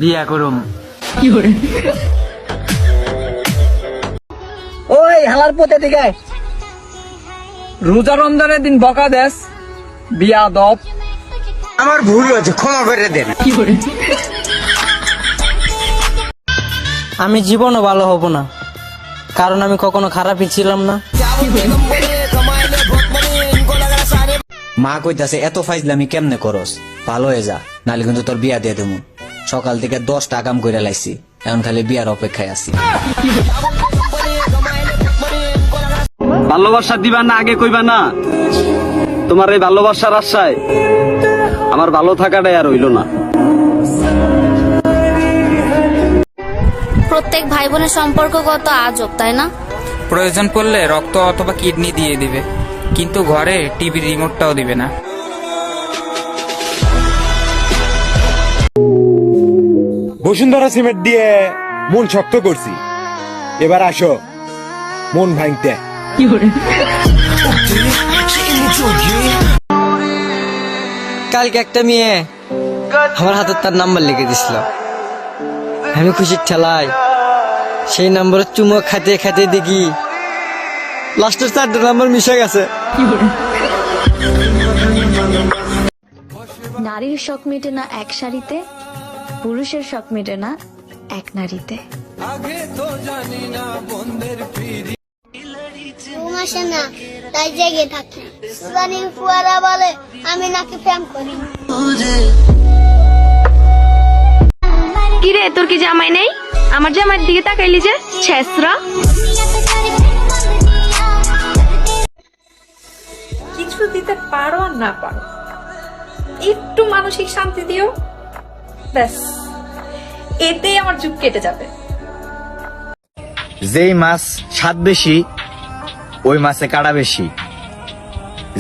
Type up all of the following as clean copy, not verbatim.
বিয়া করুম। ওই হালার পথে দিকে রোজা রমজানের দিন বকা দেশ বিয়া দপ। আমার ভুল হয়েছে, ক্ষমা করে দেন। আমি জীবনও ভালো হব না, কারণ আমি কখনো খারাপই ছিলাম না। মা কইতাছে এত ফাইজলামি কেমনে করস, ভালো হয়ে যা, নাহলে কিন্তু তোর বিয়া দিয়ে দেবো। সকাল থেকে 10টা কাম করে লাইছি, এখন খালি বিয়ার অপেক্ষায় আছি। ভালোবাসা দিবা না আগে কইবা না? তোমার এই ভালোবাসার আশায় আমার ভালো থাকাটাই আর হইল না। প্রত্যেক ভাই বোনের সম্পর্ক কত আজব, তাই না? প্রয়োজন পড়লে রক্ত অথবা কিডনি দিয়ে দিবে, কিন্তু ঘরে টিভি রিমোটটাও দিবে না। বসুন্ধরা সিমেন্ট দিয়ে মন শক্ত করছি, এবার আসো মন ভাঙতে। কালকে একটা মেয়ে আমার হাতে তার নাম্বার লিখে দিছিল, আমি খুশির ঠেলায় সেই নাম্বারে চুমো খাতে খাতে দেখি লাস্টের 4টা নাম্বার মিশে গেছে। নারীর শখ মেটে না এক শাড়িতে, পুরুষের শখ মেটে না এক নারীতে। ঘুম আসে না, তাই জেগে থাকি। সুদানি ফুয়ারা বলে আমি নাকি প্রেম করি। কিরে, তোর কি জামাই নেই? আমার জামাইয়ের দিকে তাকাইলি যে ছেসরা। কিছু দিতে পারো আর না পারো, একটু মানসিক শান্তি দিও, ব্যাস এতেই আমার যুগ কেটে যাবে। যেই মাছ স্বাদ বেশি, ওই মাছে কাঁটা বেশি।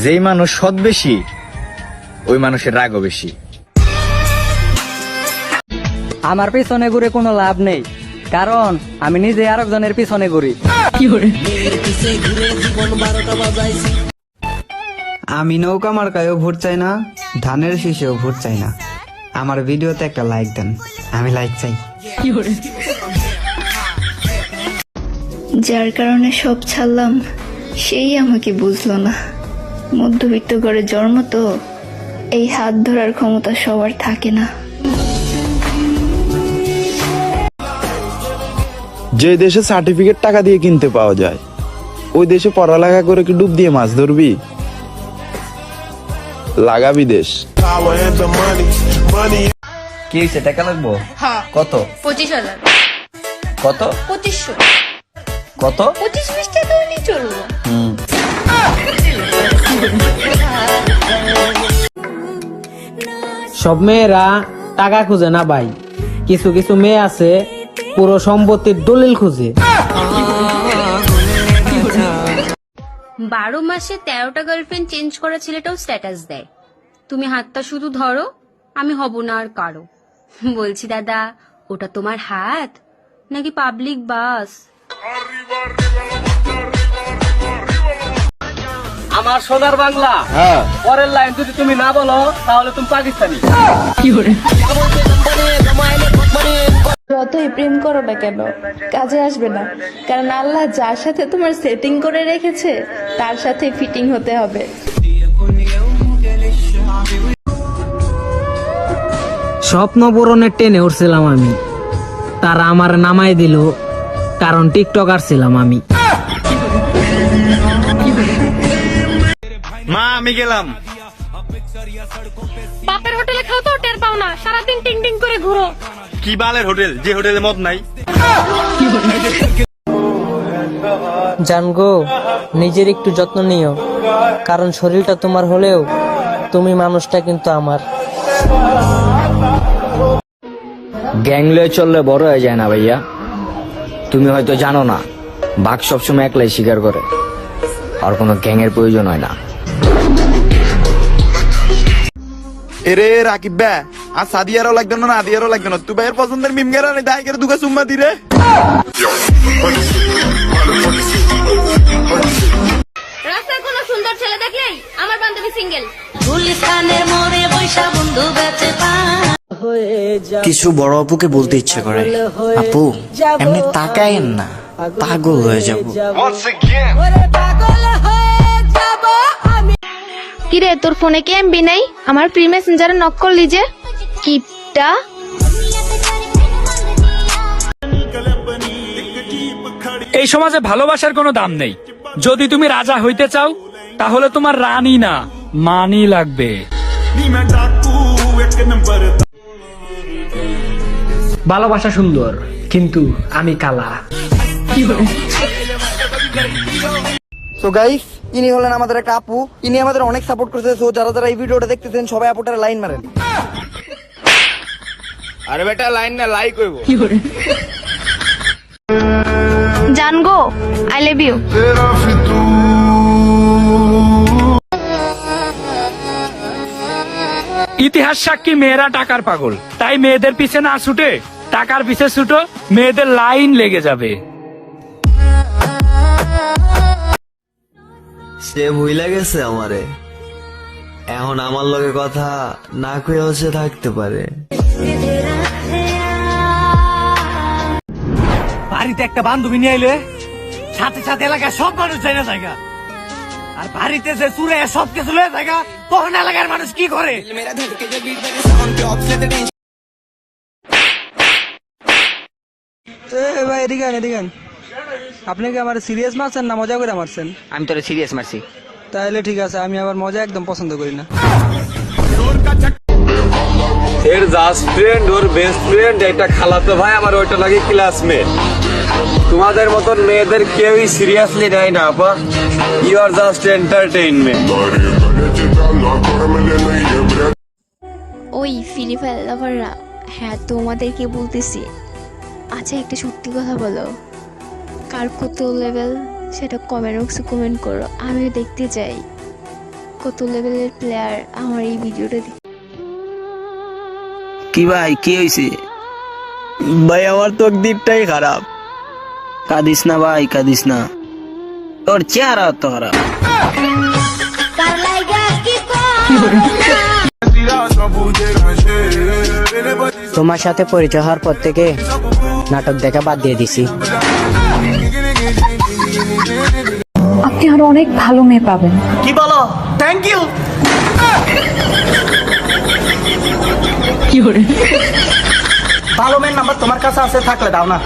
যেই মানুষ সৎ বেশি, ওই মানুষের রাগও বেশি। আমার পিছনে ঘুরে কোনো লাভ নেই, কারণ আমি নিজে আরেকজনের পিছনে ঘুরি। আমি নৌকা মার্কায়ও ভোট চাই না, ধানের শীষেও ভোট চাই না। আমার ভিডিওতে একটা লাইক দেন, আমি লাইক চাই। যার কারণে সব ছাড়লাম, সেই আমাকে বুঝলো না। মধ্যবিত্ত ঘরে জন্ম তো, এই হাত ধরার ক্ষমতা সবার থাকে না। যে দেশে সার্টিফিকেট টাকা দিয়ে কিনতে পাওয়া যায়, ওই দেশে পড়ালেখা করে কি ডুব দিয়ে মাছ ধরবি? লাগাবি দেশ। কি হয়েছে, টাকা লাগবো? কত? 25,000। কত? 2500। কত? 25-20 টাকা হলেই চলবো। সব মেয়েরা টাকা খুঁজে না ভাই, কিছু কিছু মেয়ে আছে পুরো সম্পত্তির দলিল খুঁজে। 12 মাসে 13টা গার্লফ্রেন্ড চেঞ্জ করা ছেলেটাও স্ট্যাটাস দেয়, তুমি হাতটা শুধু ধরো, আমি হব না আর কারো। বলছি দাদা, ওটা তোমার হাত নাকি পাবলিক বাস? আমার সোনার বাংলা পরের লাইন যদি তুমি না বলো তাহলে তুমি পাকিস্তানি। যতই প্রেম করো না কেন, কাজে আসবে না, কারণ আল্লাহ যার সাথে তোমার সেটিং করে রেখেছে তার সাথে ফিটিং হতে হবে। স্বপ্ন পূরণের টেনে উঠছিলাম আমি, তারা আমার নামাই দিল, কারণ টিকটকার ছিলাম আমি। মা আমি গেলাম। বাপের হোটেলে খাও তো টের পাও না, সারাদিন টিং টিং করে ঘুরো। কি বালের হোটেল, যে হোটেলে মদ নাই? জানগো, নিজের একটু যত্ন নিও, কারণ শরীরটা তোমার হলেও তুমি মানুষটা কিন্তু আমার। গ্যাং লয়ে চললে বড় হয়ে যায় না ভাইয়া, তুমি হয়তো জানো না, বাঘ সবসময় একলাই শিকার করে, আর কোনো গ্যাং এর প্রয়োজন হয় না। এরে রাকিব বে, আর সাদিয়ারও লাগতো না, আদিয়ারও লাগতো না, তুই ভাইয়ের পছন্দের মিমগেরা নেই, দায় করে দুগা চুম্মা দিরে। রাস্তায় কোনো সুন্দর ছেলে দেখলেই আমার বান্ধবী সিঙ্গেল। গুলিস্তানের মোড়ে বৈশা বন্ধু বেঁচে পা কিছু বড় আপুকে বলতে ইচ্ছে করে, আপু এমনি তাকায়েন না, পাগল হয়ে যাব। কিরে তোর ফোনে কি এমবি নাই? আমার প্রি মেসেঞ্জারে নক করলি যে কিপটা। এই সমাজে ভালোবাসার কোনো দাম নেই। যদি তুমি রাজা হইতে চাও তাহলে তোমার রানী না মানি লাগবে। ভালোবাসা সুন্দর, কিন্তু আমি কালা। তো গাইস, ইনি হলেন আমাদের একটা আপু, ইনি আমাদের অনেক সাপোর্ট করছে। সো যারা যারা এই ভিডিওটা দেখতেছেন সবাই আপুটার লাইন মারেন। আরে বেটা লাইন না লাইক হইব। জানগো আই লাভ ইউ। ইতিহাস সাক্ষী মেয়েরা টাকার পাগল, তাই মেয়েদের পিছে না ছুটে টাকার পিছে ছুটো, মেয়েদের লাইন লেগে যাবে। সে ভুইলা গেছে আমারে, এখন আমার লগে কথা না কইও সে থাকতে পারে। বাড়িতে একটা বান্ধবী নিয়ে আইলে সাথে সাথে এলাকার সব মানুষ জানা জায়গা, আর বাড়িতে যে চুরে সব কিছু লয়ে জায়গা, তখন এলাকার মানুষ কি করে? ভাই এদিকে আন, এদিকে আন। আপনি কি আমার সিরিয়াস মারছেন না মজা করে মারছেন? আমি তোরে সিরিয়াস মারছি। তাহলে ঠিক আছে, আমি আবার মজা একদম পছন্দ করি না। এর জাস্ট ফ্রেন্ড, ওর বেস্ট ফ্রেন্ড, এটা খালাতো ভাই আমার, ওইটা লাগে ক্লাসমেট। তোমাদের মতন মেয়েদের কেউই সিরিয়াসলি নেয় না আপা, ইউ আর জাস্ট এন্টারটেইনমেন্ট। ওই ফ্রি ফায়ার লাভাররা, হ্যাঁ তোমাদেরকে বলতেছি, আচ্ছা একটা সত্যি কথা বলো, কার কত লেভেল সেটা কমেন্ট বক্সে কমেন্ট করো, আমিও দেখতে চাই কত লেভেলের প্লেয়ার আমার এই ভিডিওটা। কি ভাই, কি হয়েছে ভাই? আমার তো দিকটাই খারাপ। কাঁদিস না ভাই, কাঁদিস না, তোর চেহারা তো খারাপ। তোমার সাথে পরিচয় হওয়ার পর থেকে নাটক দেখা বাদ দিয়ে দিছি। আপনি আরো অনেক ভালো মেয়ে পাবেন। কি বলো? Thank you. ভালো মেয়ের নাম্বার তোমার কাছে আছে, থাকলে দাও না।